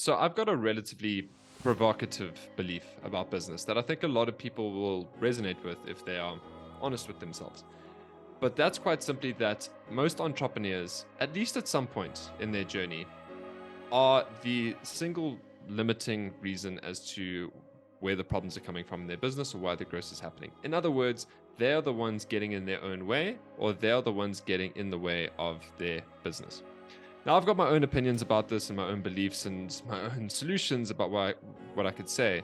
So I've got a relatively provocative belief about business that I think a lot of people will resonate with if they are honest with themselves. But that's quite simply that most entrepreneurs, at least at some point in their journey, are the single limiting reason as to where the problems are coming from in their business or why the growth is happening. In other words, they're the ones getting in their own way, or they're the ones getting in the way of their business. Now, I've got my own opinions about this and my own beliefs and my own solutions about what I could say,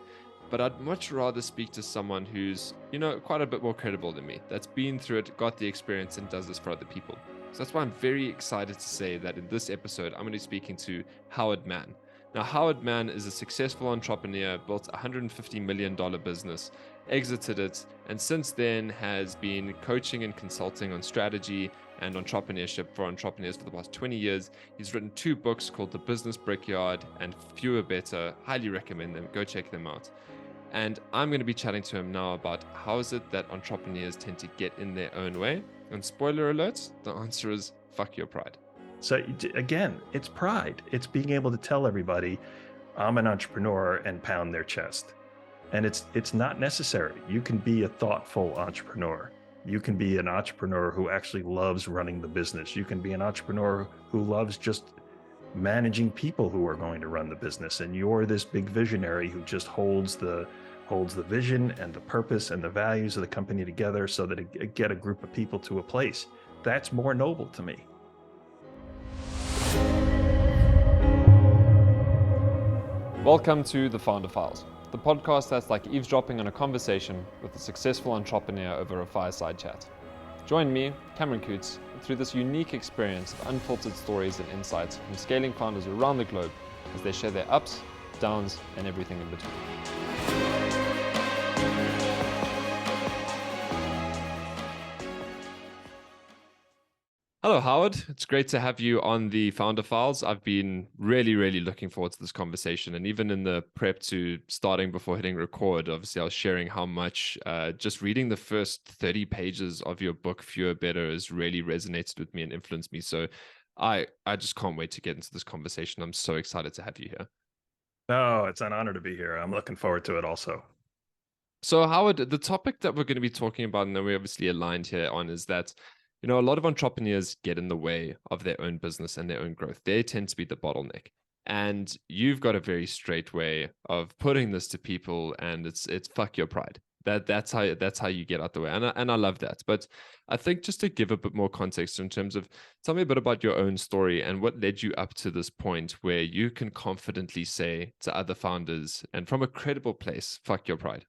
but I'd much rather speak to someone who's, quite a bit more credible than me, that's been through it, got the experience, and does this for other people. So that's why I'm very excited to say that in this episode, I'm going to be speaking to Howard Mann. Now, Howard Mann is a successful entrepreneur, built a $150 million business, exited it, and since then has been coaching and consulting on strategy and entrepreneurship for entrepreneurs for the past 20 years. He's written 2 books called The Business Brickyard and Fewer Better. Highly recommend them. Go check them out. And I'm going to be chatting to him now about how is it that entrepreneurs tend to get in their own way. And spoiler alert, the answer is fuck your pride. So again, it's pride. It's being able to tell everybody I'm an entrepreneur and pound their chest. And it's not necessary. You can be a thoughtful entrepreneur. You can be an entrepreneur who actually loves running the business. You can be an entrepreneur who loves just managing people who are going to run the business. And you're this big visionary who just holds the vision and the purpose and the values of the company together so that it get a group of people to a place. That's more noble to me. Welcome to The Founder Files, the podcast that's like eavesdropping on a conversation with a successful entrepreneur over a fireside chat. Join me, Cameron Coots, through this unique experience of unfiltered stories and insights from scaling founders around the globe as they share their ups, downs, and everything in between. Hello, Howard. It's great to have you on the Founder Files. I've been really looking forward to this conversation. And even in the prep to starting before hitting record, obviously I was sharing how much just reading the first 30 pages of your book, Fewer Better, has really resonated with me and influenced me. So I just can't wait to get into this conversation. I'm so excited to have you here. Oh, it's an honor to be here. I'm looking forward to it also. So Howard, the topic that we're going to be talking about, and that we're obviously aligned here on, is that a lot of entrepreneurs get in the way of their own business and their own growth. They tend to be the bottleneck. And you've got a very straight way of putting this to people, and it's fuck your pride. That's how you get out the way. And I love that. But I think just to give a bit more context in terms of, tell me a bit about your own story and what led you up to this point where you can confidently say to other founders and from a credible place, fuck your pride.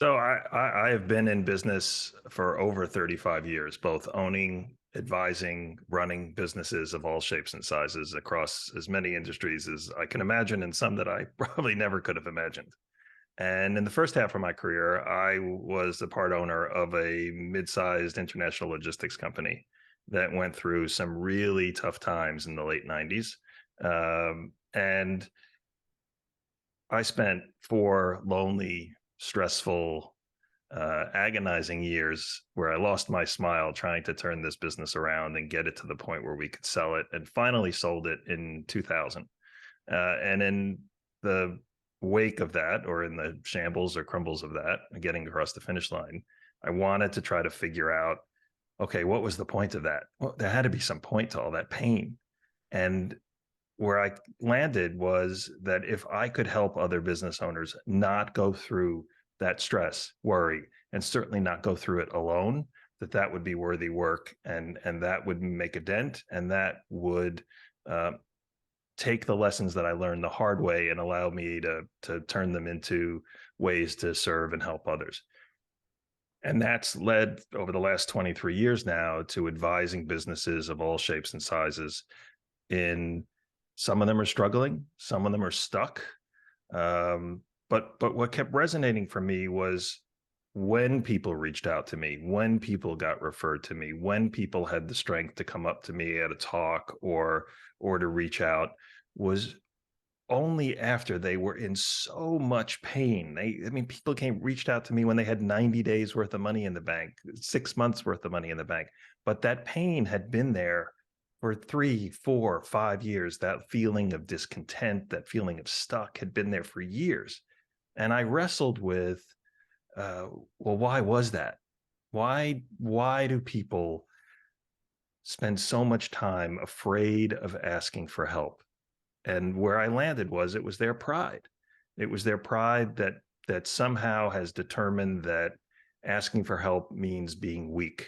So I have been in business for over 35 years, both owning, advising, running businesses of all shapes and sizes across as many industries as I can imagine, and some that I probably never could have imagined. And in the first half of my career, I was the part owner of a mid-sized international logistics company that went through some really tough times in the late 90s. And I spent 4 lonely, stressful, agonizing years where I lost my smile trying to turn this business around and get it to the point where we could sell it, and finally sold it in 2000. And in the wake of that, or in the shambles or crumbles of that, getting across the finish line, I wanted to try to figure out, okay, what was the point of that? Well, there had to be some point to all that pain. And where I landed was that if I could help other business owners not go through that stress, worry, and certainly not go through it alone, that would be worthy work, and that would make a dent, and that would take the lessons that I learned the hard way and allow me to turn them into ways to serve and help others. And that's led over the last 23 years now to advising businesses of all shapes and sizes. In some of them are struggling, some of them are stuck. But what kept resonating for me was when people reached out to me, when people got referred to me, when people had the strength to come up to me at a talk or to reach out, was only after they were in so much pain. People reached out to me when they had 90 days worth of money in the bank, 6 months worth of money in the bank, but that pain had been there for 3, 4, 5 years, that feeling of discontent, that feeling of stuck had been there for years. And I wrestled with, well, why was that? Why do people spend so much time afraid of asking for help? And where I landed was, it was their pride. It was their pride that somehow has determined that asking for help means being weak.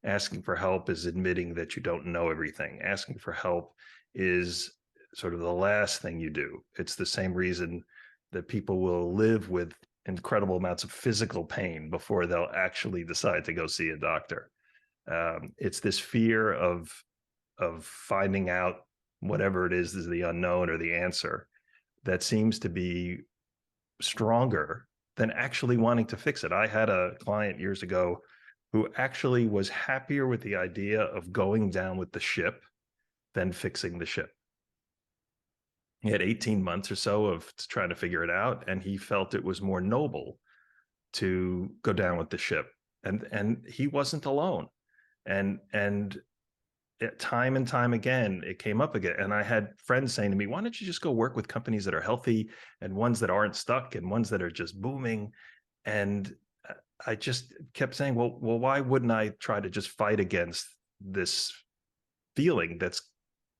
Asking for help is admitting that you don't know everything. Asking for help is sort of the last thing you do. It's the same reason that people will live with incredible amounts of physical pain before they'll actually decide to go see a doctor. It's this fear of finding out whatever it is the unknown or the answer that seems to be stronger than actually wanting to fix it. I had a client years ago who actually was happier with the idea of going down with the ship than fixing the ship. He had 18 months or so of trying to figure it out, and he felt it was more noble to go down with the ship. And he wasn't alone. And time and time again, it came up again. And I had friends saying to me, why don't you just go work with companies that are healthy and ones that aren't stuck and ones that are just booming? And I just kept saying, well, why wouldn't I try to just fight against this feeling that's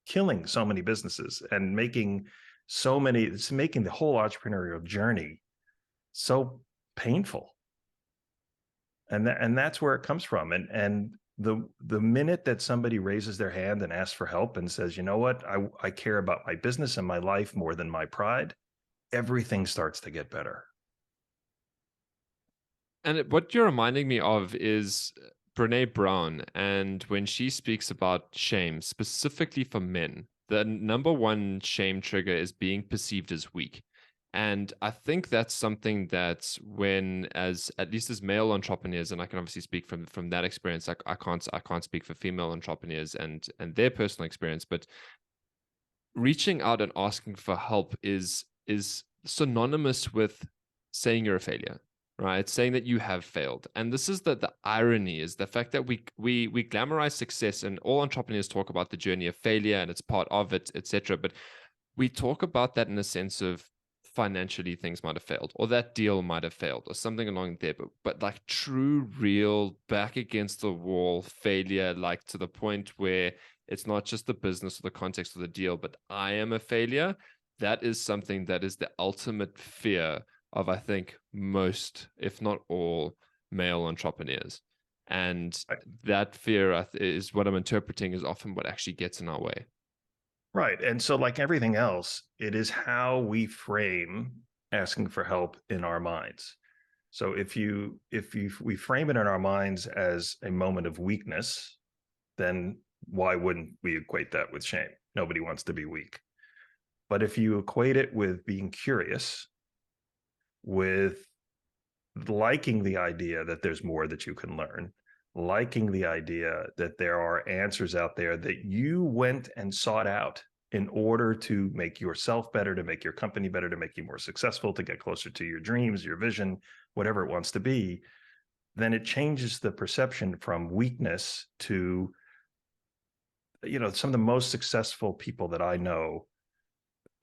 killing so many businesses and making it's making the whole entrepreneurial journey so painful. And that's where it comes from. And the minute that somebody raises their hand and asks for help and says, you know what, I care about my business and my life more than my pride, everything starts to get better. And what you're reminding me of is Brene Brown. And when she speaks about shame, specifically for men, the number one shame trigger is being perceived as weak. And I think that's something that when, as at least as male entrepreneurs, and I can obviously speak from that experience, I can't speak for female entrepreneurs and their personal experience, but reaching out and asking for help is synonymous with saying you're a failure, right? Saying that you have failed. And this is the irony, is the fact that we glamorize success, and all entrepreneurs talk about the journey of failure and it's part of it, etc. But we talk about that in a sense of financially things might have failed, or that deal might have failed, or something along there. But like true, real, back against the wall failure, like to the point where it's not just the business or the context of the deal, but I am a failure. That is something that is the ultimate fear of, I think, most, if not all, male entrepreneurs. And that fear is what I'm interpreting is often what actually gets in our way. Right. And so, like everything else, it is how we frame asking for help in our minds. So we frame it in our minds as a moment of weakness, then why wouldn't we equate that with shame? Nobody wants to be weak. But if you equate it with being curious, with liking the idea that there's more that you can learn, liking the idea that there are answers out there that you went and sought out in order to make yourself better, to make your company better, to make you more successful, to get closer to your dreams, your vision, whatever it wants to be, then it changes the perception from weakness to, some of the most successful people that I know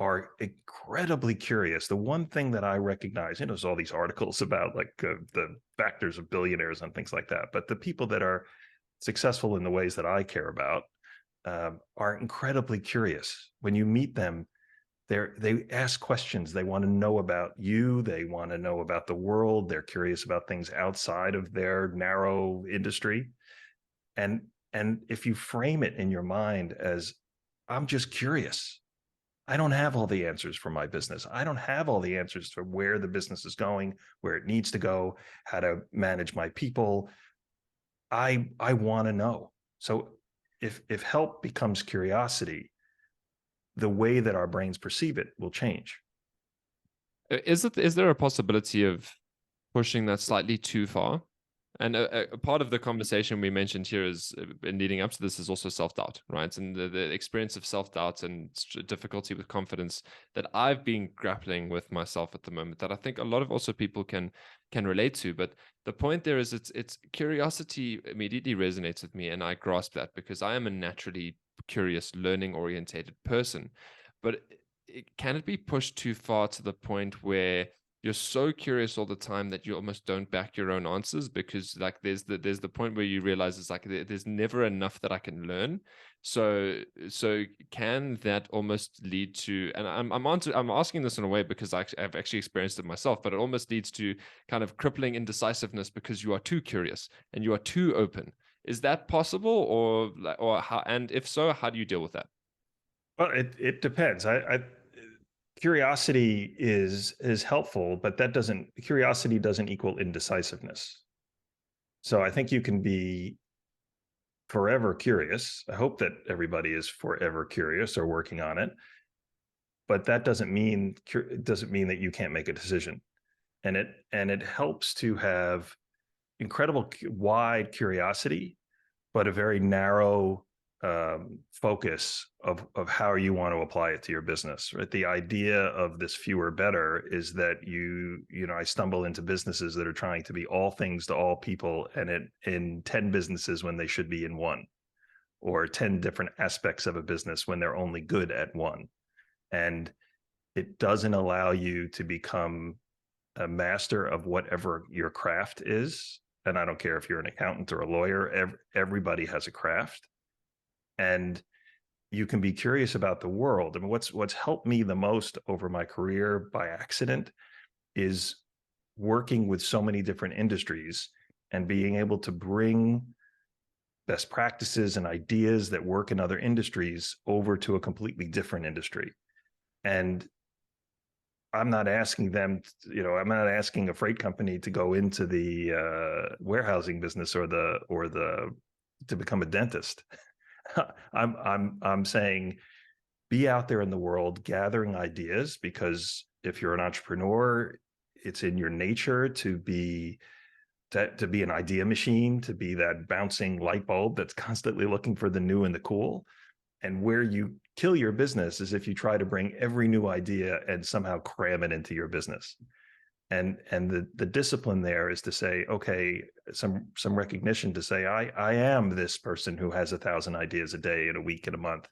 are incredibly curious. The one thing that I recognize, there's all these articles about like the factors of billionaires and things like that, but the people that are successful in the ways that I care about are incredibly curious. When you meet them, they ask questions. They want to know about you. They want to know about the world. They're curious about things outside of their narrow industry. And if you frame it in your mind as, I'm just curious, I don't have all the answers for my business. I don't have all the answers for where the business is going, where it needs to go, how to manage my people. I want to know. So if help becomes curiosity, the way that our brains perceive it will change. Is there a possibility of pushing that slightly too far? And a part of the conversation we mentioned here is, in leading up to this, is also self-doubt, right? And the experience of self-doubt and difficulty with confidence that I've been grappling with myself at the moment, that I think a lot of also people can relate to. But the point there is, it's curiosity immediately resonates with me, and I grasp that because I am a naturally curious, learning orientated person. But can it be pushed too far to the point where you're so curious all the time that you almost don't back your own answers, because like there's the point where you realize it's like there's never enough that I can learn. So can that almost lead to, and I'm asking this in a way because I've actually experienced it myself, but it almost leads to kind of crippling indecisiveness because you are too curious and you are too open. Is that possible, or how, and if so, how do you deal with that? Well, it depends. Curiosity is helpful, but curiosity doesn't equal indecisiveness. So I think you can be forever curious. I hope that everybody is forever curious or working on it, but that doesn't mean that you can't make a decision. And it helps to have incredible wide curiosity, but a very narrow focus of how you want to apply it to your business. Right? The idea of this fewer better is that I stumble into businesses that are trying to be all things to all people, and in 10 businesses when they should be in one, or 10 different aspects of a business when they're only good at one. And it doesn't allow you to become a master of whatever your craft is. And I don't care if you're an accountant or a lawyer, everybody has a craft. And you can be curious about the world. I mean, what's helped me the most over my career by accident is working with so many different industries and being able to bring best practices and ideas that work in other industries over to a completely different industry. And I'm not asking I'm not asking a freight company to go into the warehousing business or to become a dentist. I'm saying be out there in the world gathering ideas, because if you're an entrepreneur, it's in your nature to be an idea machine, to be that bouncing light bulb that's constantly looking for the new and the cool. And where you kill your business is if you try to bring every new idea and somehow cram it into your business. And the discipline there is to say, okay, some recognition to say, I am this person who has 1,000 ideas a day, in a week, in a month,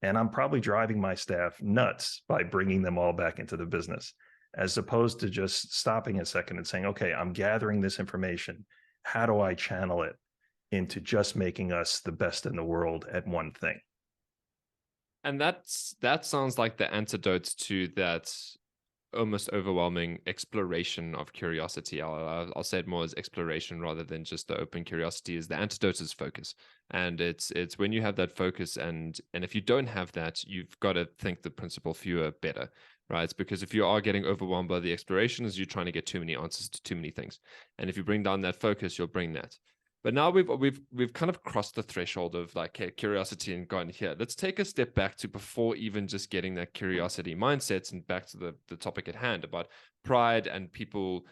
and I'm probably driving my staff nuts by bringing them all back into the business, as opposed to just stopping a second and saying, okay, I'm gathering this information. How do I channel it into just making us the best in the world at one thing? And that sounds like the antidote to that almost overwhelming exploration of curiosity. I'll say it more as exploration rather than just the open curiosity. Is the antidote is focus, and it's when you have that focus, and if you don't have that, you've got to think the principle fewer better, right? Because if you are getting overwhelmed by the exploration, is you're trying to get too many answers to too many things, and if you bring down that focus, you'll bring that. But now we've kind of crossed the threshold of like, hey, curiosity and gone here. Let's take a step back to before even just getting that curiosity mindset, and back to the topic at hand about pride and people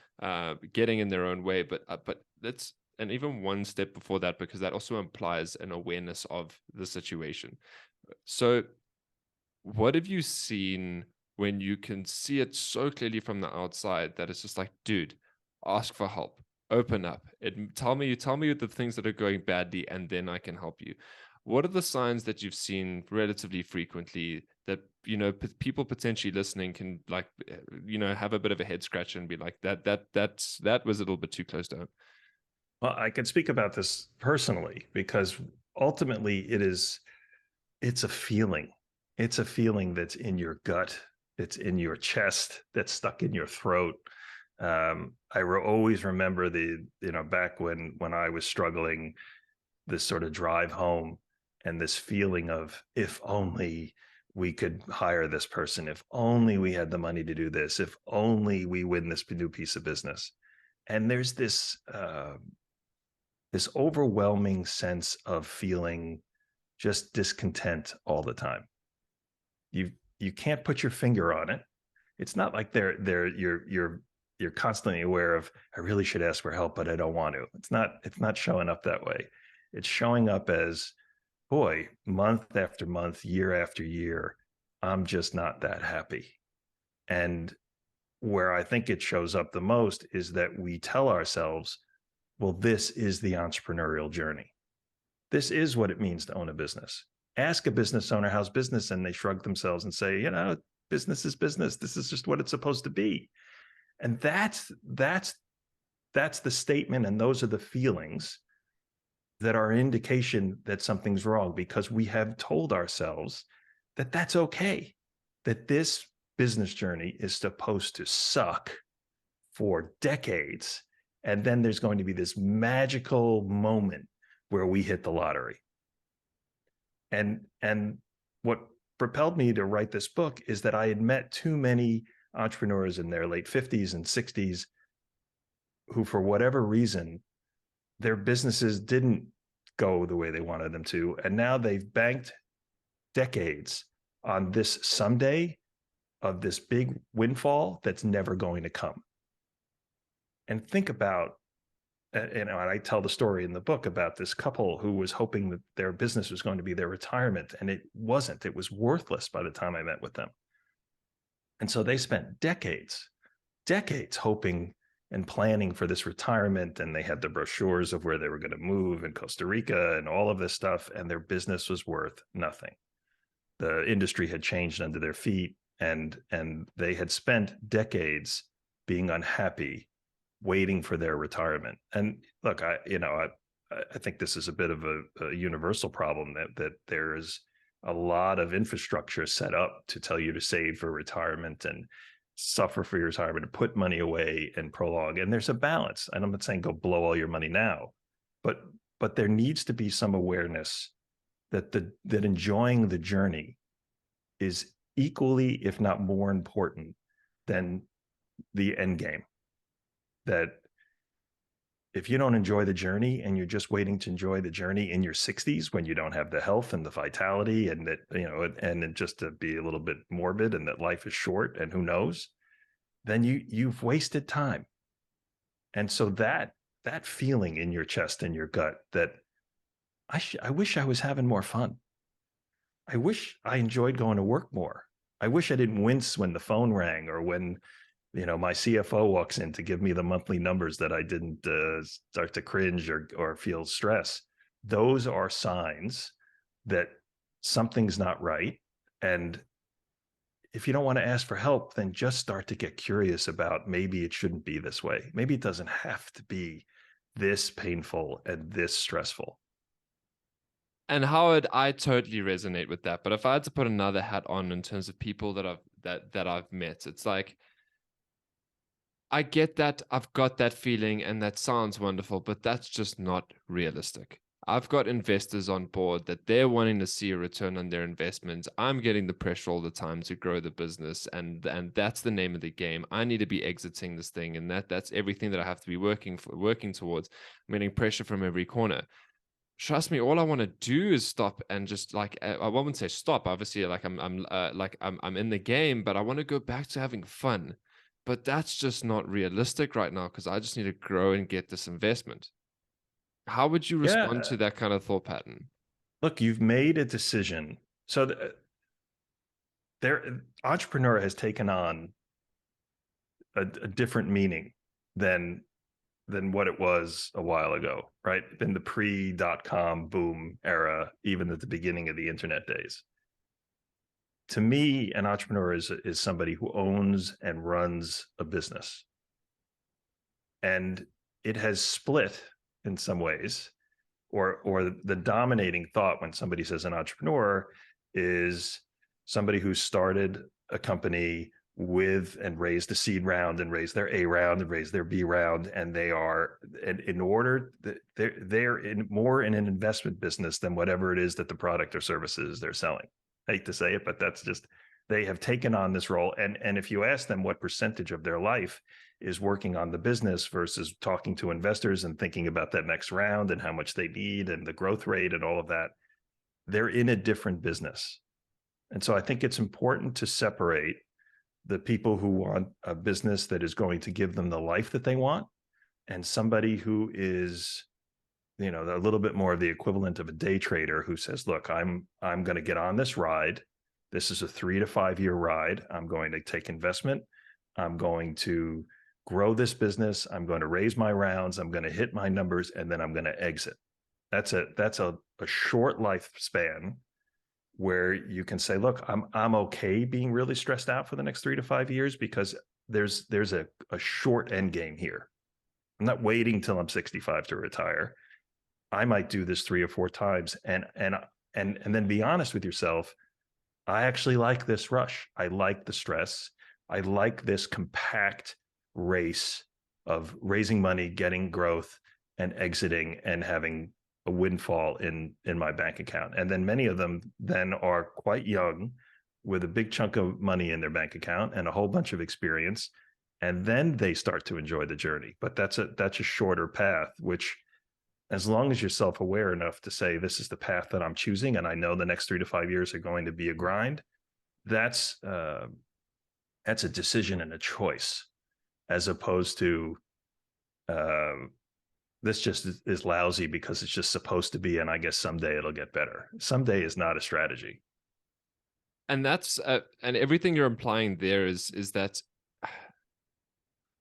getting in their own way. But let's, and even one step before that, because that also implies an awareness of the situation. So what have you seen when you can see it so clearly from the outside that it's just like, dude, ask for help, open up, tell me the things that are going badly, and then I can help you? What are the signs that you've seen relatively frequently that people potentially listening can, like, have a bit of a head scratch and be like, that was a little bit too close to home? Well, I can speak about this personally, because ultimately it's a feeling. It's a feeling that's in your gut, it's in your chest, that's stuck in your throat. Always remember back when I was struggling, this sort of drive home and this feeling of, if only we could hire this person, if only we had the money to do this, if only we win this new piece of business. And there's this overwhelming sense of feeling just discontent all the time. You can't put your finger on it. It's not like you're constantly aware of, I really should ask for help, but I don't want to. It's not showing up that way. It's showing up as, boy, month after month, year after year, I'm just not that happy. And where I think it shows up the most is that we tell ourselves, well, this is the entrepreneurial journey. This is what it means to own a business. ask a business owner how's business, and they shrug themselves and say, business is business. This is just what it's supposed to be. And that's the statement, and those are the feelings that are an indication that something's wrong, because we have told ourselves that that's okay, that this business journey is supposed to suck for decades, and then there's going to be this magical moment where we hit the lottery. And what propelled me to write this book is that I had met too many entrepreneurs in their late 50s and 60s who, for whatever reason, their businesses didn't go the way they wanted them to. And now they've banked decades on this someday of this big windfall that's never going to come. And think about, and I tell the story in the book about this couple who was hoping that their business was going to be their retirement, and it wasn't. It was worthless by the time I met with them. And so they spent decades hoping and planning for this retirement, and they had the brochures of where they were going to move in Costa Rica and all of this stuff, and their business was worth nothing. The industry had changed under their feet, and they had spent decades being unhappy, waiting for their retirement. And look, I think this is a bit of a universal problem, that there is a lot of infrastructure set up to tell you to save for retirement and suffer for your retirement, to put money away and prolong. And there's a balance. And I'm not saying go blow all your money now, but there needs to be some awareness that enjoying the journey is equally, if not more important than the end game. That if you don't enjoy the journey, and you're just waiting to enjoy the journey in your 60s, when you don't have the health and the vitality, and that, and just to be a little bit morbid, and that life is short and who knows, then you've wasted time. And so that feeling in your chest and your gut that I wish I was having more fun. I wish I enjoyed going to work more. I wish I didn't wince when the phone rang, or when my CFO walks in to give me the monthly numbers, that I didn't start to cringe or feel stress. Those are signs that something's not right. And if you don't want to ask for help, then just start to get curious about, maybe it shouldn't be this way. Maybe it doesn't have to be this painful and this stressful. And Howard, I totally resonate with that. But if I had to put another hat on in terms of people that I've met, it's like, I get that, I've got that feeling, and that sounds wonderful, but that's just not realistic. I've got investors on board that they're wanting to see a return on their investments. I'm getting the pressure all the time to grow the business, and that's the name of the game. I need to be exiting this thing, and that's everything that I have to be working towards. I'm getting pressure from every corner. Trust me, all I want to do is stop and just, like, I won't say stop. Obviously, like I'm in the game, but I want to go back to having fun. But that's just not realistic right now, because I just need to grow and get this investment. How would you respond to that kind of thought pattern? Look, you've made a decision. So their entrepreneur has taken on a different meaning than what it was a while ago, right? In the pre-.com boom era, even at the beginning of the internet days. To me, an entrepreneur is somebody who owns and runs a business. And it has split in some ways, or the dominating thought when somebody says an entrepreneur is somebody who started a company with and raised a seed round and raised their A round and raised their B round, and they are they're more in an investment business than whatever it is that the product or services they're selling. I hate to say it, but that's just, they have taken on this role. And if you ask them what percentage of their life is working on the business versus talking to investors and thinking about that next round and how much they need and the growth rate and all of that, they're in a different business. And so I think it's important to separate the people who want a business that is going to give them the life that they want, and somebody who is, a little bit more of the equivalent of a day trader who says, look, I'm going to get on this ride. This is a 3 to 5 year ride. I'm going to take investment. I'm going to grow this business. I'm going to raise my rounds. I'm going to hit my numbers, and then I'm going to exit. That's a short lifespan where you can say, look, I'm okay being really stressed out for the next 3 to 5 years because there's a short end game here. I'm not waiting till I'm 65 to retire. I might do this 3 or 4 times and then be honest with yourself. I actually like this rush. I like the stress. I like this compact race of raising money, getting growth, and exiting and having a windfall in my bank account. And then many of them then are quite young with a big chunk of money in their bank account and a whole bunch of experience. And then they start to enjoy the journey. But that's a shorter path, which as long as you're self-aware enough to say this is the path that I'm choosing and I know the next 3 to 5 years are going to be a grind, that's a decision and a choice, as opposed to uh, this just is lousy because it's just supposed to be, and I guess someday it'll get better. Someday is not a strategy. And that's and everything you're implying there is that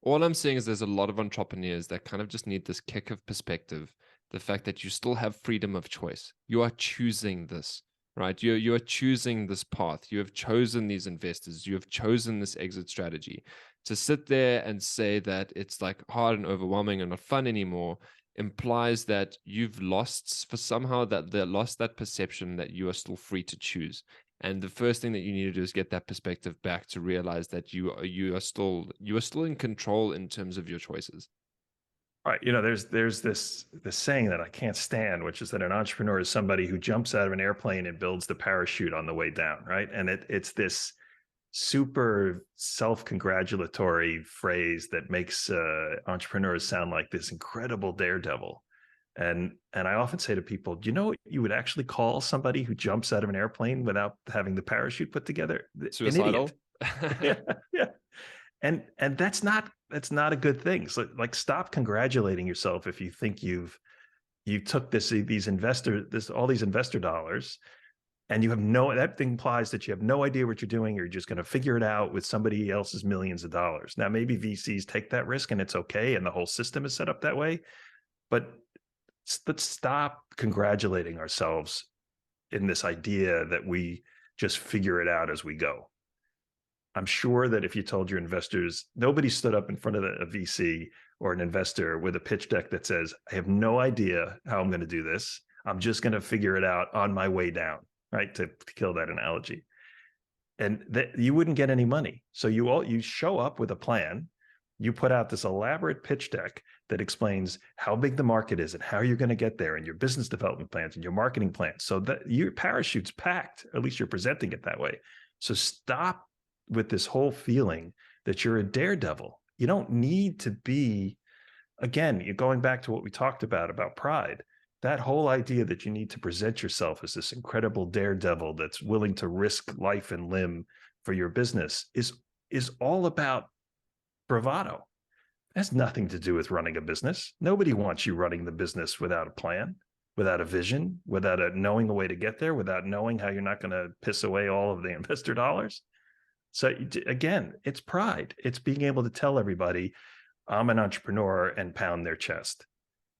all I'm saying is there's a lot of entrepreneurs that kind of just need this kick of perspective. The fact that you still have freedom of choice. You are choosing this, right? You are choosing this path. You have chosen these investors. You have chosen this exit strategy. To sit there and say that it's like hard and overwhelming and not fun anymore implies that you've lost for somehow that they lost that perception that you are still free to choose. And the first thing that you need to do is get that perspective back to realize that you are still in control in terms of your choices. Right. You know, there's this saying that I can't stand, which is that an entrepreneur is somebody who jumps out of an airplane and builds the parachute on the way down. Right. And it's this super self-congratulatory phrase that makes entrepreneurs sound like this incredible daredevil. And I often say to people, do you know what you would actually call somebody who jumps out of an airplane without having the parachute put together? An idiot. Suicidal. Yeah, yeah. And that's not a good thing. So like stop congratulating yourself if you think you took all these investor dollars and you have no, that thing implies that you have no idea what you're doing. You're just going to figure it out with somebody else's millions of dollars. Now, maybe VCs take that risk and it's okay. And the whole system is set up that way, but let's stop congratulating ourselves in this idea that we just figure it out as we go. I'm sure that if you told your investors, nobody stood up in front of a VC or an investor with a pitch deck that says, I have no idea how I'm going to do this. I'm just going to figure it out on my way down, right? To kill that analogy. And that you wouldn't get any money. So you show up with a plan, you put out this elaborate pitch deck that explains how big the market is and how you're going to get there and your business development plans and your marketing plans. So that your parachute's packed, or at least you're presenting it that way. So stop with this whole feeling that you're a daredevil. You don't need to be, again, you're going back to what we talked about pride. That whole idea that you need to present yourself as this incredible daredevil that's willing to risk life and limb for your business is all about bravado. It has nothing to do with running a business. Nobody wants you running the business without a plan, without a vision, without knowing a way to get there, without knowing how you're not going to piss away all of the investor dollars. So again, it's pride. It's being able to tell everybody, I'm an entrepreneur and pound their chest.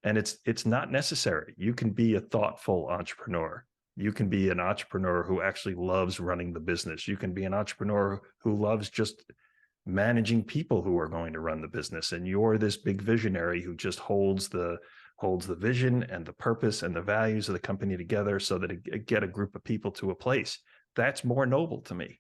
And it's not necessary. You can be a thoughtful entrepreneur. You can be an entrepreneur who actually loves running the business. You can be an entrepreneur who loves just managing people who are going to run the business. And you're this big visionary who just holds the vision and the purpose and the values of the company together so that it get a group of people to a place. That's more noble to me.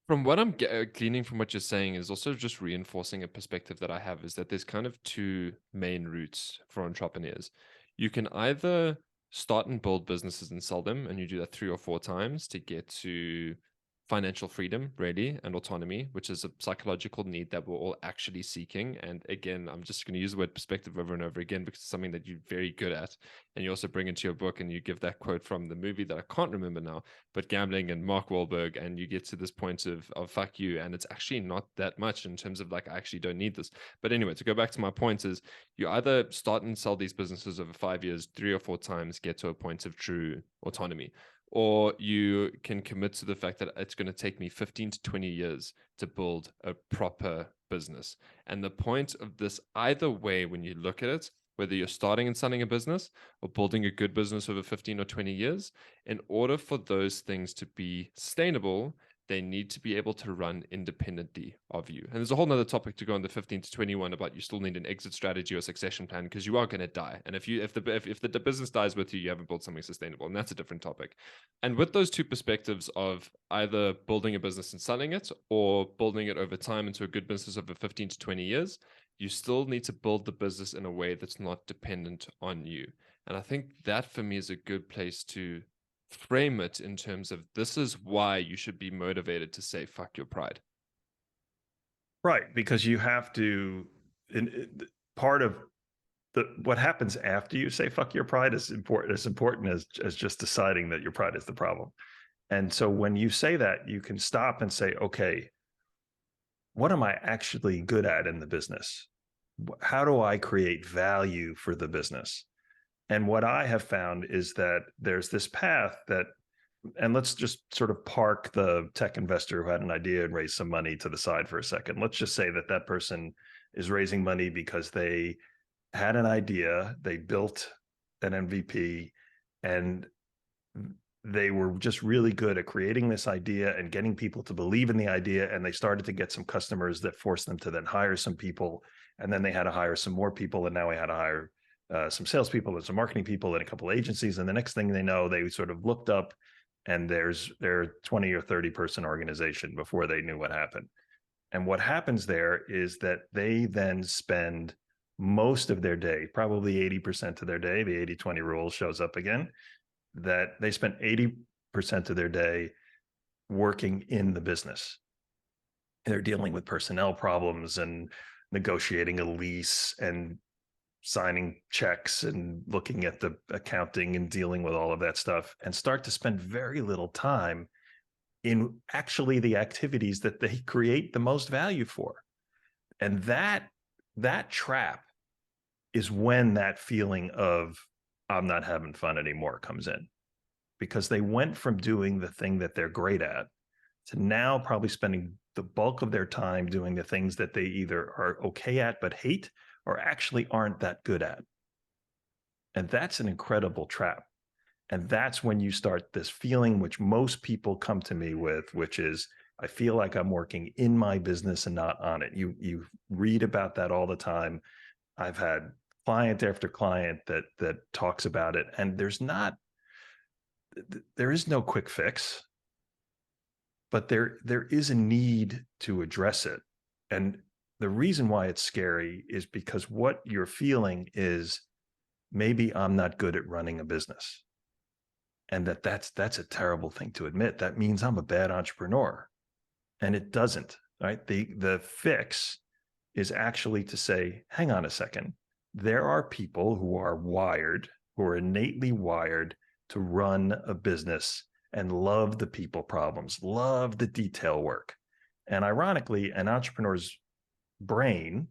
From what I'm gleaning from what you're saying is also just reinforcing a perspective that I have is that there's kind of two main routes for entrepreneurs. You can either start and build businesses and sell them, and you do that 3 or 4 times to get to financial freedom, really, and autonomy, which is a psychological need that we're all actually seeking. And again, I'm just going to use the word perspective over and over again because it's something that you're very good at. And you also bring into your book and you give that quote from the movie that I can't remember now, but gambling and Mark Wahlberg, and you get to this point of fuck you. And it's actually not that much in terms of like, I actually don't need this. But anyway, to go back to my point is you either start and sell these businesses over 5 years, 3 or 4 times, get to a point of true autonomy, or you can commit to the fact that it's going to take me 15 to 20 years to build a proper business. And the point of this, either way, when you look at it, whether you're starting and selling a business or building a good business over 15 or 20 years, in order for those things to be sustainable, they need to be able to run independently of you. And there's a whole nother topic to go on the 15 to 21 about you still need an exit strategy or succession plan because you are going to die. And if the business dies with you, you haven't built something sustainable. And that's a different topic. And with those two perspectives of either building a business and selling it or building it over time into a good business over 15 to 20 years, you still need to build the business in a way that's not dependent on you. And I think that for me is a good place to frame it in terms of this is why you should be motivated to say, fuck your pride. Right. Because you have to, part of what happens after you say, fuck your pride is important as just deciding that your pride is the problem. And so when you say that, you can stop and say, okay, what am I actually good at in the business? How do I create value for the business? And what I have found is that there's this path that, and let's just sort of park the tech investor who had an idea and raised some money to the side for a second. Let's just say that that person is raising money because they had an idea, they built an MVP, and they were just really good at creating this idea and getting people to believe in the idea. And they started to get some customers that forced them to then hire some people. And then they had to hire some more people. And now we had to hire some salespeople and some marketing people and a couple of agencies. And the next thing they know, they sort of looked up and they're 20 or 30 person organization before they knew what happened. And what happens there is that they then spend most of their day, probably 80% of their day, the 80-20 rule shows up again, that they spend 80% of their day working in the business. They're dealing with personnel problems and negotiating a lease and signing checks and looking at the accounting and dealing with all of that stuff, and start to spend very little time in actually the activities that they create the most value for. And that trap is when that feeling of I'm not having fun anymore comes in, because they went from doing the thing that they're great at to now probably spending the bulk of their time doing the things that they either are okay at but hate or actually aren't that good at. And that's an incredible trap. And that's when you start this feeling, which most people come to me with, which is, I feel like I'm working in my business and not on it. You read about that all the time. I've had client after client that talks about it, and there is no quick fix, but there is a need to address it. And the reason why it's scary is because what you're feeling is, maybe I'm not good at running a business. And that's a terrible thing to admit. That means I'm a bad entrepreneur. And it doesn't, right? The fix is actually to say, hang on a second. There are people who are innately wired to run a business and love the people problems, love the detail work. And ironically, an entrepreneur's brain,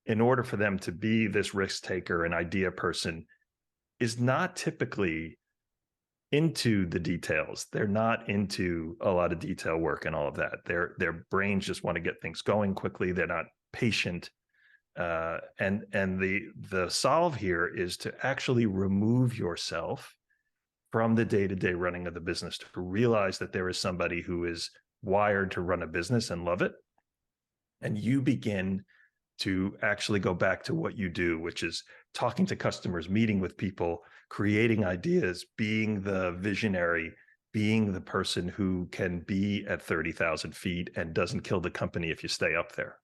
in order for them to be this risk taker and idea person, is not typically into the details. They're not into a lot of detail work and all of that. Their brains just want to get things going quickly. They're not patient. And the solve here is to actually remove yourself from the day-to-day running of the business, to realize that there is somebody who is wired to run a business and love it. And you begin to actually go back to what you do, which is talking to customers, meeting with people, creating ideas, being the visionary, being the person who can be at 30,000 feet and doesn't kill the company if you stay up there.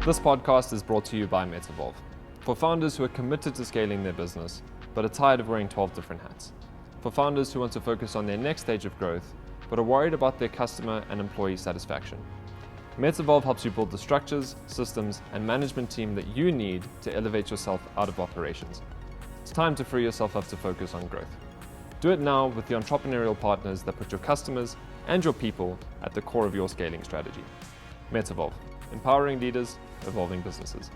This podcast is brought to you by Metavolve, for founders who are committed to scaling their business, but are tired of wearing 12 different hats. For founders who want to focus on their next stage of growth, but are worried about their customer and employee satisfaction. Metavolve helps you build the structures, systems, and management team that you need to elevate yourself out of operations. It's time to free yourself up to focus on growth. Do it now with the entrepreneurial partners that put your customers and your people at the core of your scaling strategy. Metavolve, empowering leaders, evolving businesses.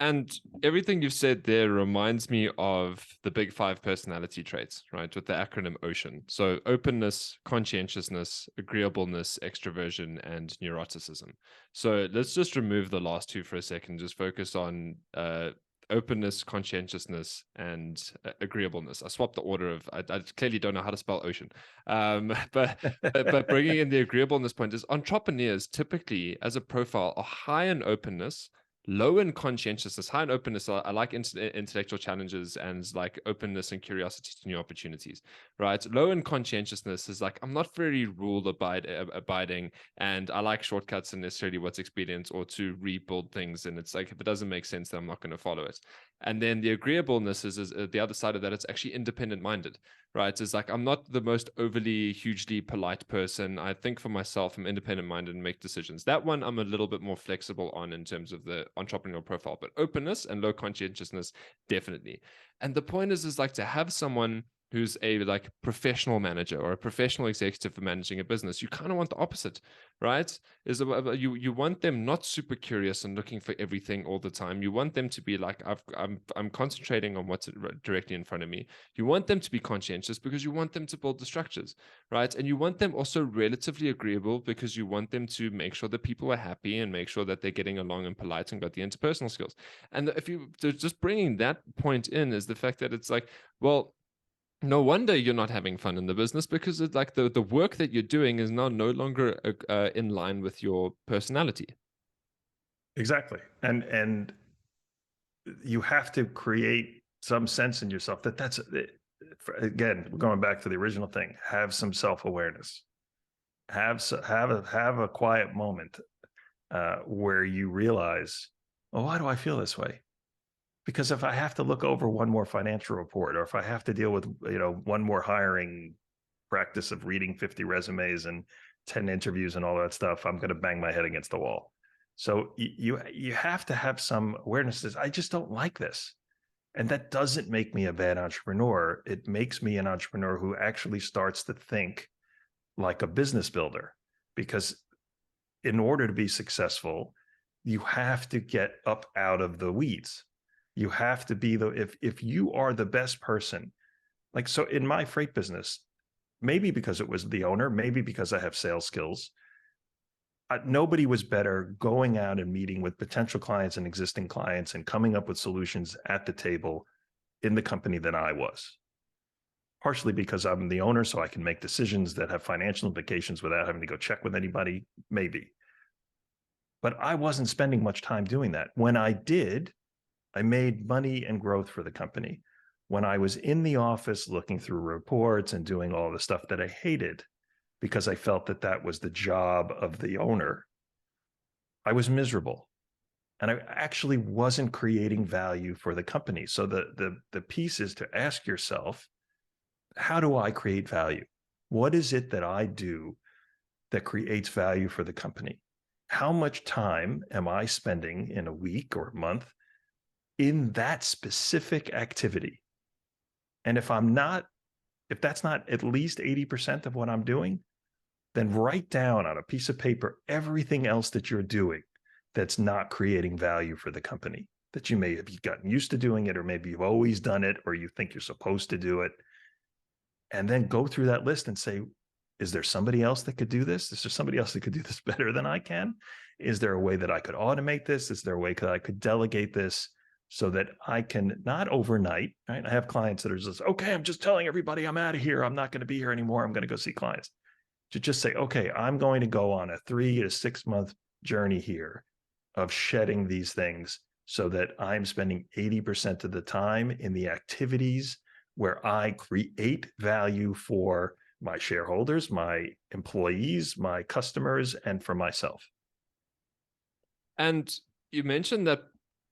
And everything you've said there reminds me of the big 5 personality traits, right? With the acronym OCEAN. So openness, conscientiousness, agreeableness, extroversion, and neuroticism. So let's just remove the last 2 for a second, just focus on openness, conscientiousness, and agreeableness. I swapped the order of, I clearly don't know how to spell ocean. But bringing in the agreeableness point is entrepreneurs typically, as a profile, are high in openness, low in conscientiousness, high in openness. I like intellectual challenges and like openness and curiosity to new opportunities, right? Low in conscientiousness is like, I'm not very abiding, and I like shortcuts and necessarily what's expedient or to rebuild things. And it's like, if it doesn't make sense, then I'm not going to follow it. And then the agreeableness is the other side of that. It's actually independent minded, right? It's like, I'm not the most overly, hugely polite person. I think for myself, I'm independent minded and make decisions. That one I'm a little bit more flexible on in terms of the entrepreneurial profile, but openness and low conscientiousness, definitely. And the point is like to have someone who's a like professional manager or a professional executive for managing a business, you kind of want the opposite, right? Is you want them not super curious and looking for everything all the time. You want them to be like, I'm concentrating on what's directly in front of me. You want them to be conscientious because you want them to build the structures, right? And you want them also relatively agreeable because you want them to make sure that people are happy and make sure that they're getting along and polite and got the interpersonal skills. And if you just bringing that point in is the fact that it's like, well, no wonder you're not having fun in the business, because it's like the work that you're doing is now no longer in line with your personality. Exactly. And you have to create some sense in yourself that that's, again, we're going back to the original thing, have some self-awareness, have a quiet moment where you realize, well, why do I feel this way? Because if I have to look over one more financial report, or if I have to deal with, one more hiring practice of reading 50 resumes and 10 interviews and all that stuff, I'm going to bang my head against the wall. So you have to have some awareness that I just don't like this. And that doesn't make me a bad entrepreneur. It makes me an entrepreneur who actually starts to think like a business builder. Because in order to be successful, you have to get up out of the weeds. You have to be if you are the best person, like, so in my freight business, maybe because it was the owner, maybe because I have sales skills, nobody was better going out and meeting with potential clients and existing clients and coming up with solutions at the table in the company than I was. Partially because I'm the owner, so I can make decisions that have financial implications without having to go check with anybody, maybe. But I wasn't spending much time doing that. When I did, I made money and growth for the company. When I was in the office looking through reports and doing all the stuff that I hated because I felt that that was the job of the owner, I was miserable. And I actually wasn't creating value for the company. So the piece is to ask yourself, how do I create value? What is it that I do that creates value for the company? How much time am I spending in a week or a month in that specific activity? And if that's not at least 80% of what I'm doing, then write down on a piece of paper everything else that you're doing that's not creating value for the company, that you may have gotten used to doing it, or maybe you've always done it, or you think you're supposed to do it. And then go through that list and say, is there somebody else that could do this? Is there somebody else that could do this better than I can? Is there a way that I could automate this? Is there a way that I could delegate this so that I can not overnight, right? I have clients that are just, okay, I'm just telling everybody I'm out of here. I'm not going to be here anymore. I'm going to go see clients. To just say, okay, I'm going to go on a 3 to 6 month journey here of shedding these things so that I'm spending 80% of the time in the activities where I create value for my shareholders, my employees, my customers, and for myself. And you mentioned that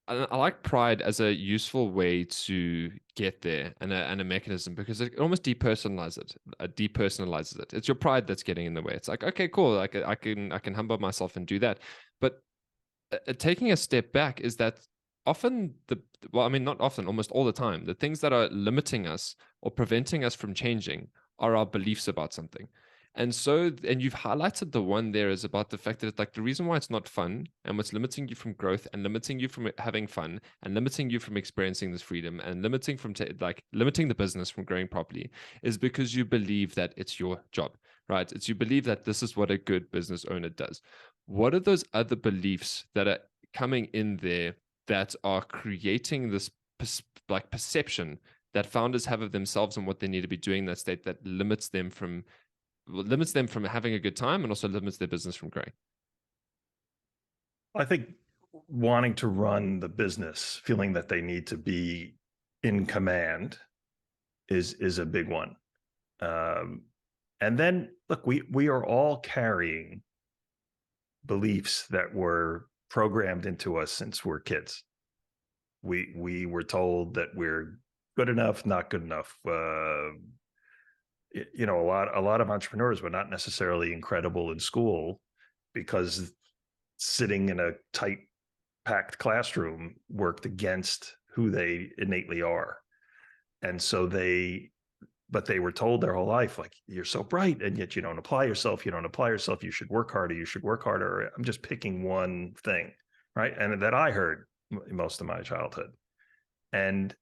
I like pride as a useful way to get there, and a mechanism, because it almost depersonalizes it. It's your pride that's getting in the way. It's like, okay, cool, like I can humble myself and do that. But taking a step back is that often not often, almost all the time, the things that are limiting us or preventing us from changing are our beliefs about something. And so, and you've highlighted the one there is about the fact that it's like the reason why it's not fun and what's limiting you from growth and limiting you from having fun and limiting you from experiencing this freedom and limiting the business from growing properly is because you believe that it's your job, right? It's you believe that this is what a good business owner does. What are those other beliefs that are coming in there that are creating this perception that founders have of themselves and what they need to be doing in that state that limits them from having a good time and also limits their business from growing? I think wanting to run the business, feeling that they need to be in command is a big one. And then look, we are all carrying beliefs that were programmed into us since we're kids. We were told that we're good enough, not good enough. A lot of entrepreneurs were not necessarily incredible in school because sitting in a tight packed classroom worked against who they innately are. And so but they were told their whole life, like, you're so bright and yet you don't apply yourself. You don't apply yourself. You should work harder. You should work harder. I'm just picking one thing. Right. And that I heard most of my childhood. And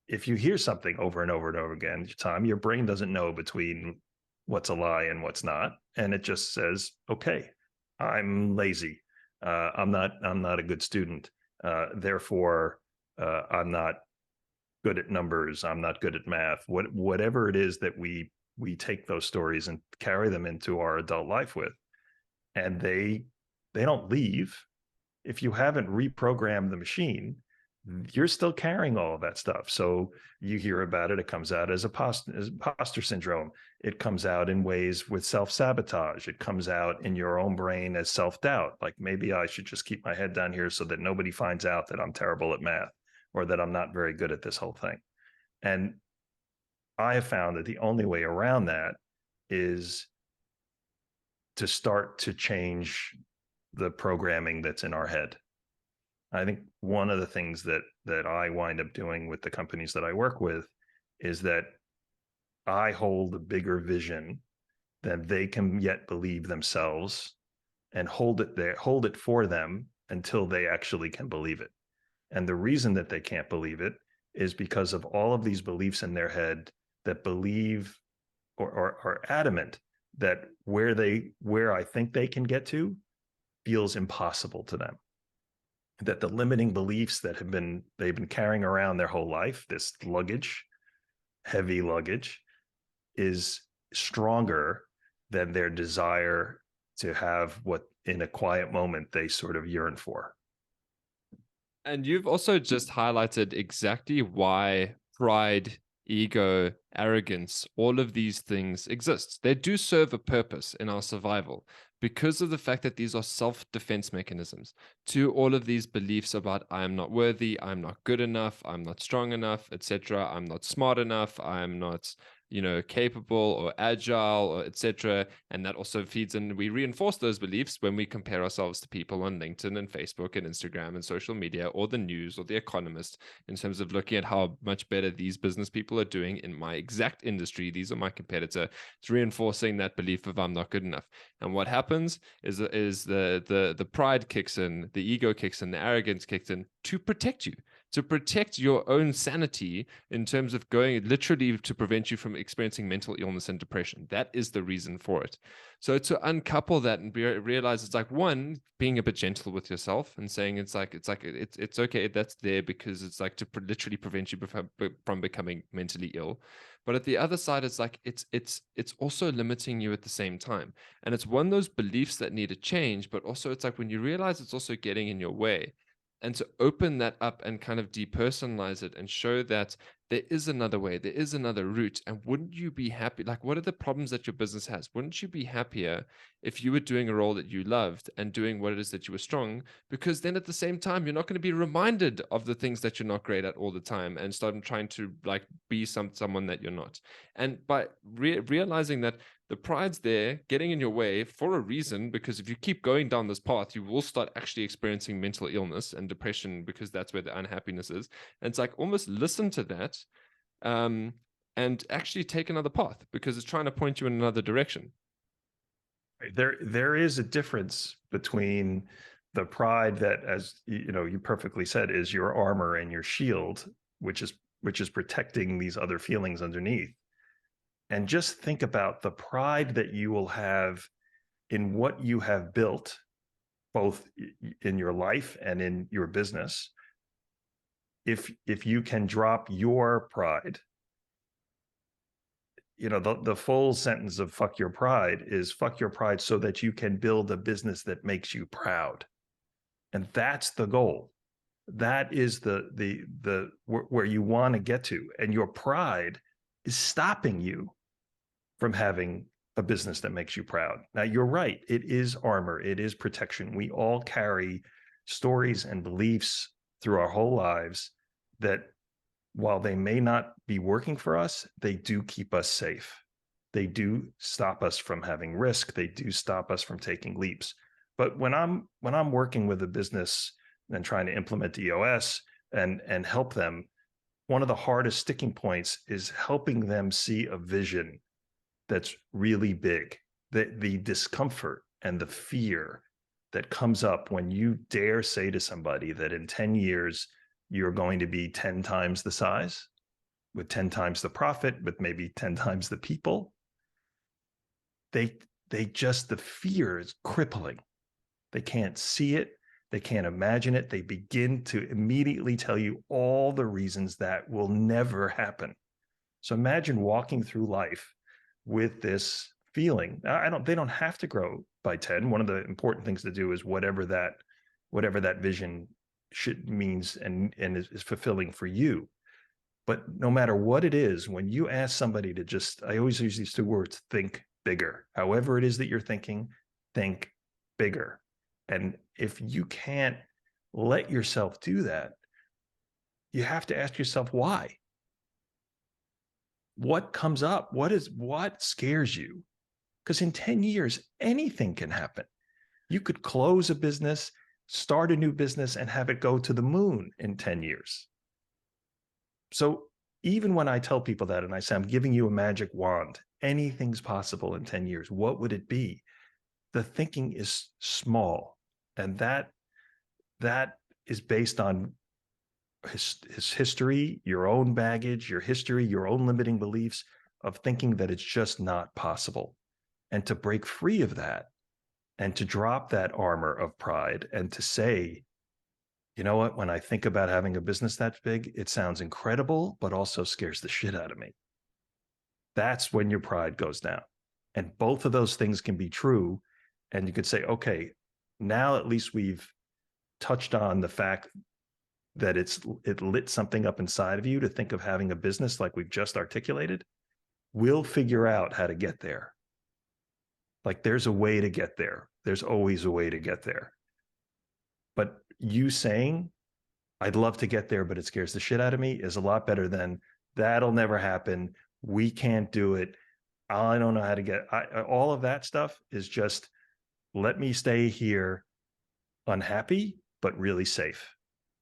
if you hear something over and over and over again, Tom, your brain doesn't know between what's a lie and what's not. And it just says, okay, I'm lazy. I'm not a good student. Therefore, I'm not good at numbers. I'm not good at math. Whatever it is that we take those stories and carry them into our adult life with, and they don't leave. If you haven't reprogrammed the machine, you're still carrying all of that stuff. So you hear about it. It comes out as imposter syndrome. It comes out in ways with self-sabotage. It comes out in your own brain as self-doubt. Like, maybe I should just keep my head down here so that nobody finds out that I'm terrible at math or that I'm not very good at this whole thing. And I have found that the only way around that is to start to change the programming that's in our head. I think one of the things that I wind up doing with the companies that I work with is that I hold a bigger vision than they can yet believe themselves, and hold it for them until they actually can believe it. And the reason that they can't believe it is because of all of these beliefs in their head that believe or are adamant that where I think they can get to feels impossible to them. That the limiting beliefs that they've been carrying around their whole life, this luggage, heavy luggage, is stronger than their desire to have what in a quiet moment they sort of yearn for. And you've also just highlighted exactly why pride, ego, arrogance, all of these things exist. They do serve a purpose in our survival because of the fact that these are self-defense mechanisms to all of these beliefs about I am not worthy, I'm not good enough, I'm not strong enough, etc. I'm not smart enough, I'm not capable or agile or etc. And that also feeds in, we reinforce those beliefs when we compare ourselves to people on LinkedIn and Facebook and Instagram and social media or the news or the Economist, in terms of looking at how much better these business people are doing in my exact industry. These are my competitor. It's reinforcing that belief of I'm not good enough. And what happens is the pride kicks in, the ego kicks in, the arrogance kicks in to protect you, to protect your own sanity, in terms of going literally to prevent you from experiencing mental illness and depression. That is the reason for it. So to uncouple that and realize it's like, one, being a bit gentle with yourself and saying it's okay, that's there because it's like to literally prevent you from becoming mentally ill. But at the other side, it's like it's also limiting you at the same time. And it's one of those beliefs that need to change, but also it's like when you realize it's also getting in your way, and to open that up and kind of depersonalize it and show that there is another way, there is another route. And wouldn't you be happy? Like, what are the problems that your business has? Wouldn't you be happier if you were doing a role that you loved and doing what it is that you were strong? Because then at the same time, you're not going to be reminded of the things that you're not great at all the time and start trying to like be someone that you're not. And by realizing that the pride's there getting in your way for a reason, because if you keep going down this path, you will start actually experiencing mental illness and depression, because that's where the unhappiness is. And it's like, almost listen to that, and and actually take another path because it's trying to point you in another direction. There is a difference between the pride that, as you perfectly said, is your armor and your shield, which is protecting these other feelings underneath. And just think about the pride that you will have in what you have built, both in your life and in your business. If you can drop your pride, the full sentence of fuck your pride is fuck your pride so that you can build a business that makes you proud. And that's the goal. That is the where you want to get to. And your pride is stopping you from having a business that makes you proud. Now, you're right. It is armor. It is protection. We all carry stories and beliefs through our whole lives that, while they may not be working for us, they do keep us safe. They do stop us from having risk. They do stop us from taking leaps. But when I'm working with a business and trying to implement EOS and help them, one of the hardest sticking points is helping them see a vision that's really big. The discomfort and the fear that comes up when you dare say to somebody that in 10 years, you're going to be 10 times the size, with 10 times the profit, with maybe 10 times the people. The fear is crippling. They can't see it. They can't imagine it. They begin to immediately tell you all the reasons that will never happen. So imagine walking through life with this feeling. They don't have to grow by 10. One of the important things to do is whatever that vision means and is fulfilling for you. But no matter what it is, when you ask somebody to I always use these two words, think bigger. However it is that you're thinking, think bigger. And if you can't let yourself do that, you have to ask yourself why. What comes up? What scares you? Because in 10 years, anything can happen. You could close a business, start a new business, and have it go to the moon in 10 years. So even when I tell people that and I say, I'm giving you a magic wand, anything's possible in 10 years, what would it be? The thinking is small. And that is based on his history, your own baggage, your history, your own limiting beliefs of thinking that it's just not possible. And to break free of that and to drop that armor of pride and to say, you know what, when I think about having a business that big, it sounds incredible, but also scares the shit out of me. That's when your pride goes down. And both of those things can be true. And you could say, okay, now at least we've touched on the fact that it lit something up inside of you to think of having a business like we've just articulated. We'll figure out how to get there. Like there's a way to get there. There's always a way to get there. But you saying, I'd love to get there, but it scares the shit out of me is a lot better than that'll never happen. We can't do it. I don't know how to get all of that stuff is just let me stay here unhappy, but really safe.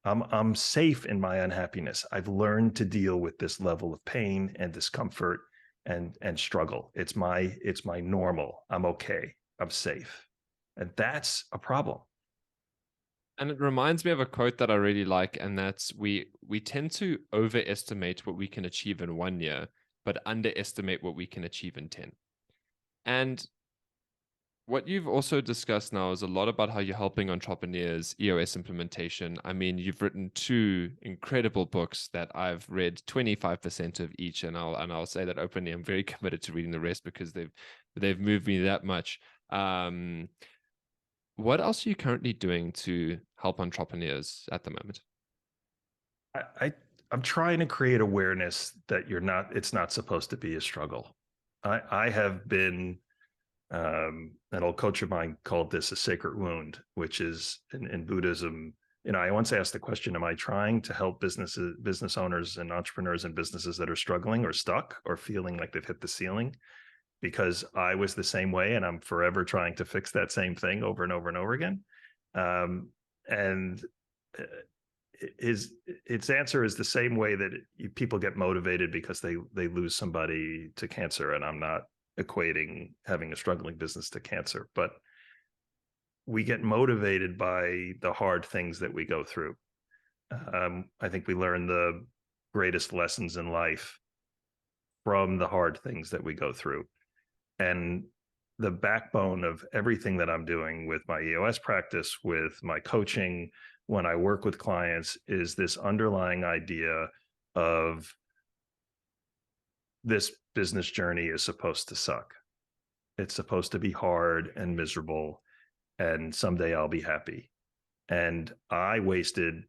I'm safe in my unhappiness. I've learned to deal with this level of pain and discomfort and struggle. It's my normal. I'm okay. I'm safe. And that's a problem. And it reminds me of a quote that I really like, and that's we tend to overestimate what we can achieve in 1 year, but underestimate what we can achieve in 10. And what you've also discussed now is a lot about how you're helping entrepreneurs, EOS implementation. I mean, you've written 2 incredible books that I've read 25% of each, and I'll say that openly. I'm very committed to reading the rest because they've moved me that much. What else are you currently doing to help entrepreneurs at the moment? I'm trying to create awareness that it's not supposed to be a struggle. I have been, an old coach of mine called this a sacred wound, which is in Buddhism. I once asked the question, am I trying to help business owners and entrepreneurs and businesses that are struggling or stuck or feeling like they've hit the ceiling? Because I was the same way and I'm forever trying to fix that same thing over and over and over again. And its answer is the same way that people get motivated because they lose somebody to cancer, and I'm not equating having a struggling business to cancer, but we get motivated by the hard things that we go through. I think we learn the greatest lessons in life from the hard things that we go through. And the backbone of everything that I'm doing with my EOS practice, with my coaching, when I work with clients, is this underlying idea of this business journey is supposed to suck. It's supposed to be hard and miserable, and someday I'll be happy. And I wasted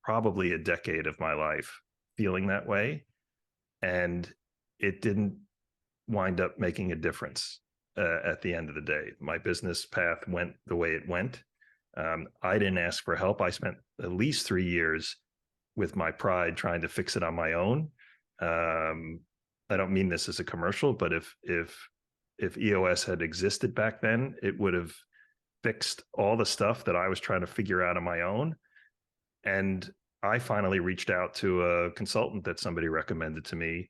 probably a decade of my life feeling that way, and it didn't wind up making a difference at the end of the day. My business path went the way it went. I didn't ask for help. I spent at least 3 years with my pride trying to fix it on my own. I don't mean this as a commercial, but if EOS had existed back then, it would have fixed all the stuff that I was trying to figure out on my own. And I finally reached out to a consultant that somebody recommended to me,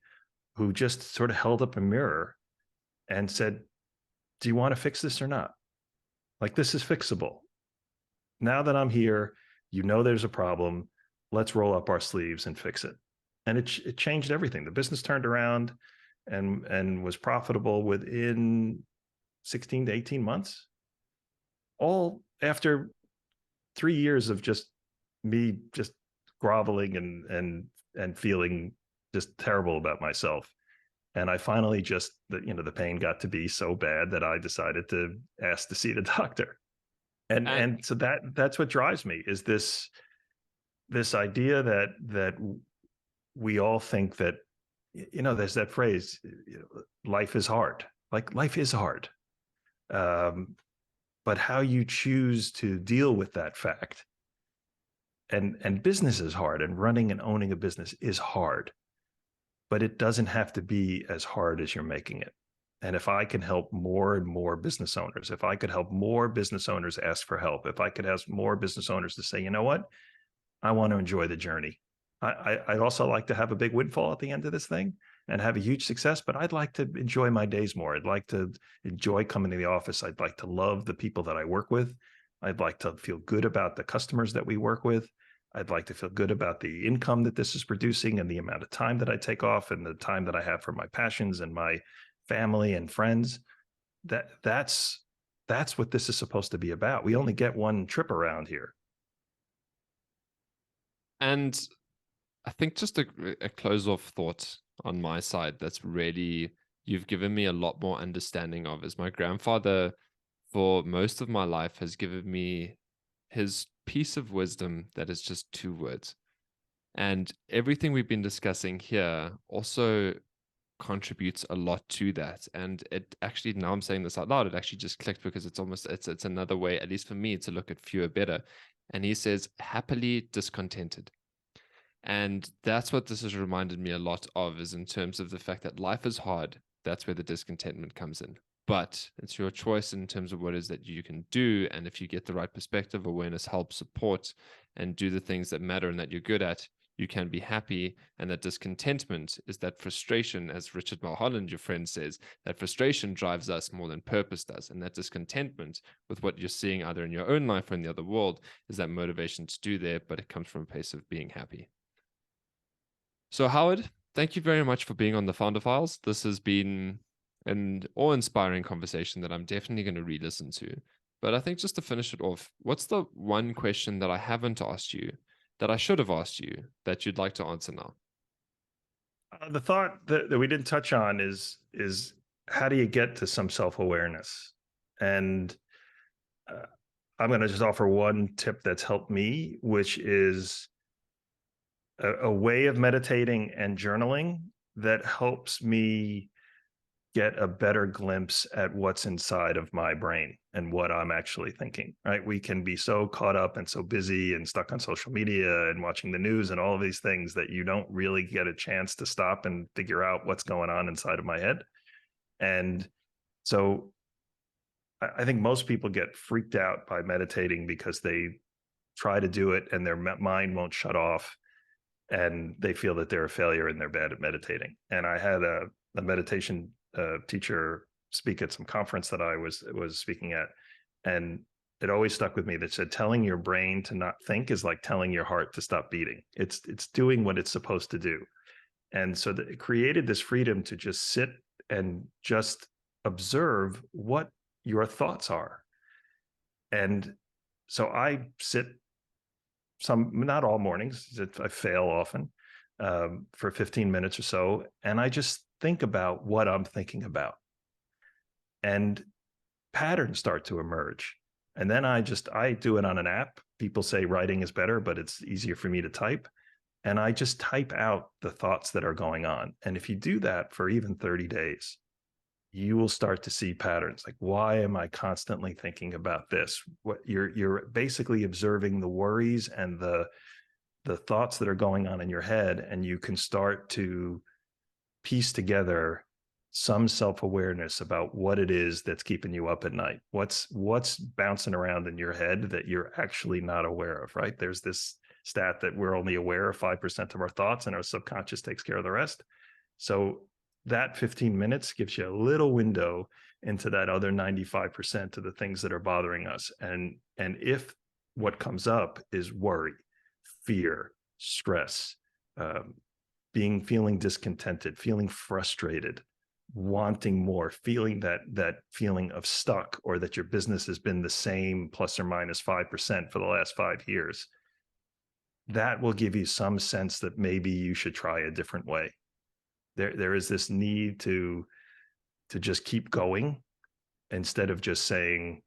who just sort of held up a mirror and said, do you want to fix this or not? Like, this is fixable. Now that I'm here, you know there's a problem. Let's roll up our sleeves and fix it. And it changed everything. The business turned around and was profitable within 16 to 18 months. All after 3 years of just me just groveling and feeling just terrible about myself. And I finally just, the pain got to be so bad that I decided to ask to see the doctor. And so that's what drives me, is this idea that we all think that, there's that phrase, life is hard. Like, life is hard. But how you choose to deal with that fact, and business is hard, and running and owning a business is hard, but it doesn't have to be as hard as you're making it. And if I can help more and more business owners, if I could help more business owners ask for help, if I could ask more business owners to say, you know what, I want to enjoy the journey. I'd also like to have a big windfall at the end of this thing and have a huge success, but I'd like to enjoy my days more. I'd like to enjoy coming to the office. I'd like to love the people that I work with. I'd like to feel good about the customers that we work with. I'd like to feel good about the income that this is producing and the amount of time that I take off and the time that I have for my passions and my family and friends. That's what this is supposed to be about. We only get one trip around here. And I think just a close off thought on my side that's really, you've given me a lot more understanding of, is my grandfather for most of my life has given me his piece of wisdom that is just 2 words. And everything we've been discussing here also contributes a lot to that. And it actually, now I'm saying this out loud, it actually just clicked, because it's another way, at least for me, to look at fewer better. And he says, happily discontented. And that's what this has reminded me a lot of, is in terms of the fact that life is hard. That's where the discontentment comes in. But it's your choice in terms of what it is that you can do. And if you get the right perspective, awareness, help, support, and do the things that matter and that you're good at, you can be happy. And that discontentment is that frustration, as Richard Mulholland, your friend, says, that frustration drives us more than purpose does. And that discontentment with what you're seeing either in your own life or in the other world is that motivation to do there, but it comes from a place of being happy. So Howard, thank you very much for being on the Founder Files. This has been an awe-inspiring conversation that I'm definitely going to re-listen to. But I think just to finish it off, what's the one question that I haven't asked you that I should have asked you that you'd like to answer now? The thought that we didn't touch on is how do you get to some self-awareness? And I'm going to just offer one tip that's helped me, which is a way of meditating and journaling that helps me get a better glimpse at what's inside of my brain and what I'm actually thinking, right? We can be so caught up and so busy and stuck on social media and watching the news and all of these things that you don't really get a chance to stop and figure out what's going on inside of my head. And so I think most people get freaked out by meditating because they try to do it and their mind won't shut off, and they feel that they're a failure and they're bad at meditating. And I had a meditation teacher speak at some conference that I was speaking at, and it always stuck with me that said telling your brain to not think is like telling your heart to stop beating. It's doing what it's supposed to do. And so it created this freedom to just sit and just observe what your thoughts are. And so I sit some, not all mornings, I fail often, for 15 minutes or so. And I just think about what I'm thinking about. And patterns start to emerge. And then I do it on an app. People say writing is better, but it's easier for me to type. And I just type out the thoughts that are going on. And if you do that for even 30 days, you will start to see patterns. Like, why am I constantly thinking about this? What you're basically observing the worries and the thoughts that are going on in your head, and you can start to piece together some self-awareness about what it is that's keeping you up at night. What's bouncing around in your head that you're actually not aware of, right? There's this stat that we're only aware of 5% of our thoughts and our subconscious takes care of the rest. So that 15 minutes gives you a little window into that other 95% of the things that are bothering us. And if what comes up is worry, fear, stress, feeling discontented, feeling frustrated, wanting more, feeling that feeling of stuck, or that your business has been the same plus or minus 5% for the last 5 years, that will give you some sense that maybe you should try a different way. There is this need to just keep going instead of just saying,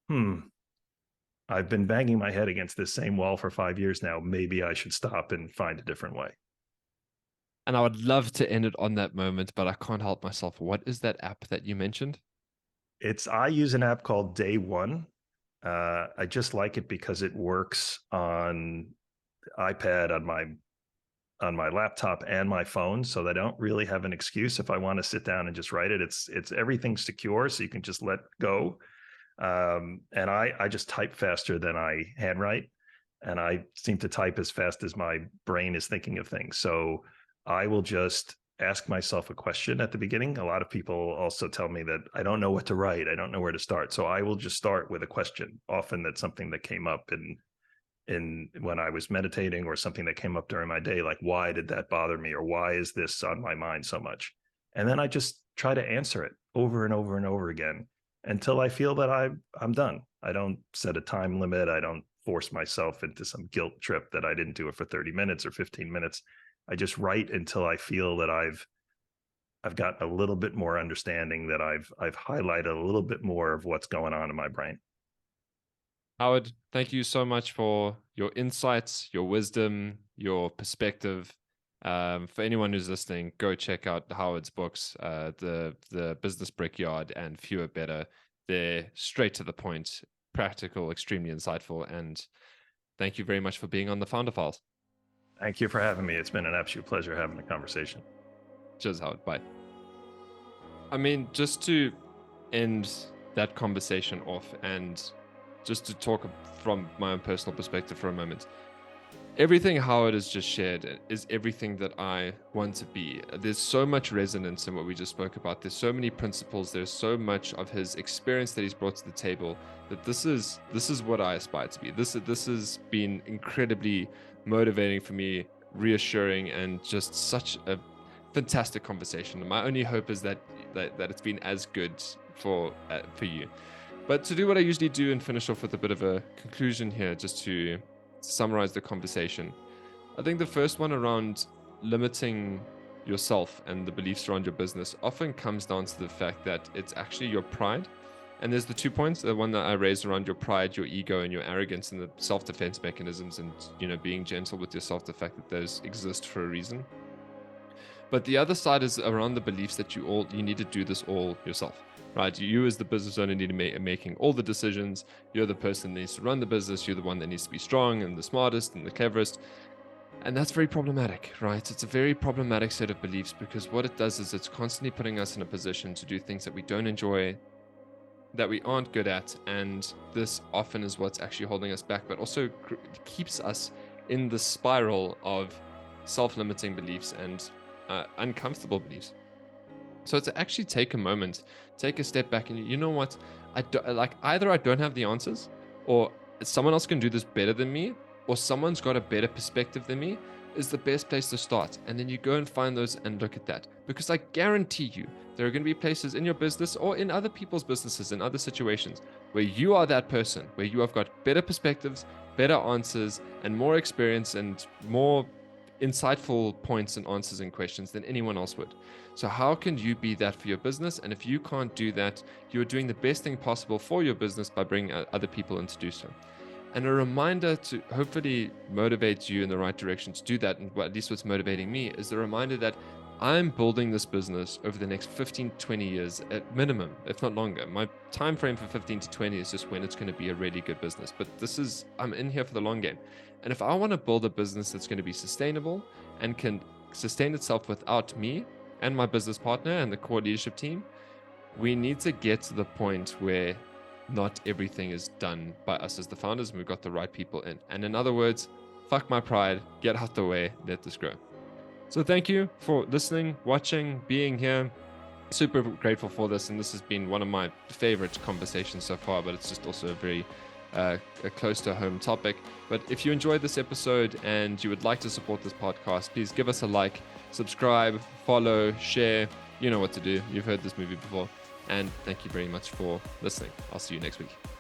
I've been banging my head against this same wall for 5 years now. Maybe I should stop and find a different way. And I would love to end it on that moment, but I can't help myself. What is that app that you mentioned? I use an app called Day One. I just like it because it works on iPad, on my laptop and my phone, so I don't really have an excuse if I want to sit down and just write it. It's everything's secure, so you can just let go. And I just type faster than I handwrite, and I seem to type as fast as my brain is thinking of things. So I will just ask myself a question at the beginning. A lot of people also tell me that I don't know what to write. I don't know where to start. So I will just start with a question. Often that's something that came up in when I was meditating, or something that came up during my day, like, why did that bother me? Or why is this on my mind so much? And then I just try to answer it over and over and over again until I feel that I'm done. I don't set a time limit. I don't force myself into some guilt trip that I didn't do it for 30 minutes or 15 minutes. I just write until I feel that I've gotten a little bit more understanding, that I've highlighted a little bit more of what's going on in my brain. Howard, thank you so much for your insights, your wisdom, your perspective. For anyone who's listening, go check out Howard's books, the Business Brickyard and Fewer Better. They're straight to the point, practical, extremely insightful, and thank you very much for being on the Founder Files. Thank you for having me. It's been an absolute pleasure having a conversation. Cheers, Howard. Bye. I mean, just to end that conversation off, and just to talk from my own personal perspective for a moment, everything Howard has just shared is everything that I want to be. There's so much resonance in what we just spoke about. There's so many principles. There's so much of his experience that he's brought to the table, that this is what I aspire to be. This has been incredibly motivating for me, reassuring, and just such a fantastic conversation. My only hope is that it's been as good for you. But to do what I usually do and finish off with a bit of a conclusion here, just to summarize the conversation. I think the first one around limiting yourself and the beliefs around your business often comes down to the fact that it's actually your pride. And there's the 2 points, the one that I raised around your pride, your ego, and your arrogance, and the self-defense mechanisms, and being gentle with yourself, the fact that those exist for a reason. But the other side is around the beliefs that you need to do this all yourself, right? You as the business owner need to be making all the decisions. You're the person that needs to run the business. You're the one that needs to be strong and the smartest and the cleverest. And that's very problematic, right? It's a very problematic set of beliefs, because what it does is it's constantly putting us in a position to do things that we don't enjoy, that we aren't good at, and this often is what's actually holding us back, but also keeps us in the spiral of self-limiting beliefs and uncomfortable beliefs. So to actually take a moment, take a step back, and you know what, either I don't have the answers, or someone else can do this better than me, or someone's got a better perspective than me, is the best place to start. And then you go and find those and look at that, because I guarantee you there are going to be places in your business or in other people's businesses, in other situations, where you are that person, where you have got better perspectives, better answers, and more experience and more insightful points and answers and questions than anyone else would. So how can you be that for your business? And if you can't do that, you're doing the best thing possible for your business by bringing other people in to do so. And a reminder to hopefully motivate you in the right direction to do that, and at least what's motivating me is the reminder that I'm building this business over the next 15 to 20 years at minimum, if not longer. My time frame for 15 to 20 is just when it's going to be a really good business. But I'm in here for the long game. And if I want to build a business that's going to be sustainable and can sustain itself without me and my business partner and the core leadership team, we need to get to the point where not everything is done by us as the founders, and we've got the right people in. And in other words, fuck my pride, get out the way, let this grow. So thank you for listening, watching, being here. Super grateful for this, and this has been one of my favorite conversations so far, but it's just also a very a close to home topic. But if you enjoyed this episode and you would like to support this podcast, please give us a like, subscribe, follow, share. You know what to do. You've heard this movie before. And thank you very much for listening. I'll see you next week.